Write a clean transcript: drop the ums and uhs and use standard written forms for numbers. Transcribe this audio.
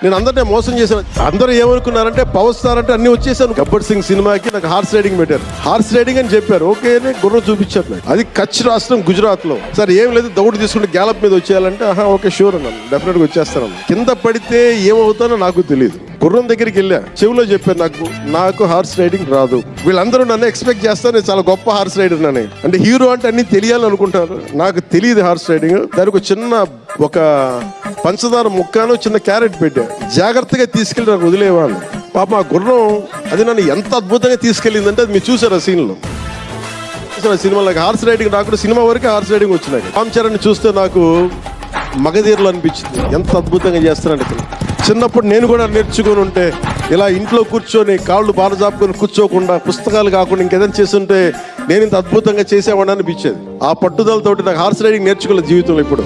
నేను అందరినీ మోసం చేశాను. అందరూ ఏమనుకున్నారంటే పవర్ స్టార్ అంటే అన్ని వచ్చేసాను. గబ్బర్ సింగ్ సినిమాకి నాకు హార్స్ రైడింగ్ పెట్టారు. హార్స్ రైడింగ్ అని చెప్పారు. ఓకే అని గుర్రం చూపించారు నాకు. అది కచ్ రాష్ట్రం గుజరాత్ లో. సార్ ఏం లేదు, దౌడు తీసుకుంటే గ్యాలప్ మీద వచ్చేయాలంటే ఓకే షూర్ అన్నాను, డెఫినెట్ గా వచ్చేస్తాను. కింద పడితే ఏమవుతానో నాకు తెలియదు. గుర్రం దగ్గరికి వెళ్ళా, చెవిలో చెప్పాను నాకు హార్స్ రైడింగ్ రాదు. వీళ్ళందరూ నన్ను ఎక్స్పెక్ట్ చేస్తారు నేను చాలా గొప్ప హార్స్ రైడర్ అని. అంటే హీరో అంటే అన్ని తెలియాలని అనుకుంటారు. నాకు తెలియదు హార్స్ రైడింగ్. దానికి ఒక పంచదార ముక్కను చిన్న క్యారెట్ పెట్టా, జాగ్రత్తగా తీసుకెళ్ళి నాకు వదిలేవాళ్ళు. పాప ఆ గుర్రం అది నన్ను ఎంత అద్భుతంగా తీసుకెళ్ళిందంటే అది మీరు చూసారు ఆ సీన్లో. సినిమాలో హార్స్ రైడింగ్ రాకుండా సినిమా వరకు హార్స్ రైడింగ్ వచ్చినాయి. రామ్ చరణ్ చూస్తే నాకు మగధీరలు అనిపించింది. ఎంత అద్భుతంగా చేస్తారంటే చిన్నప్పుడు నేను కూడా నేర్చుకుని ఉంటే ఇలా ఇంట్లో కూర్చొని కాళ్ళు బాగా జాపుకొని కూర్చోకుండా పుస్తకాలు కాకుండా ఇంకేదైనా చేస్తుంటే నేను ఇంత అద్భుతంగా చేసేవాడిని అనిపించేది. ఆ పట్టుదలతోటి నాకు హార్స్ రైడింగ్ నేర్చుకోలేదు జీవితంలో ఇప్పుడు.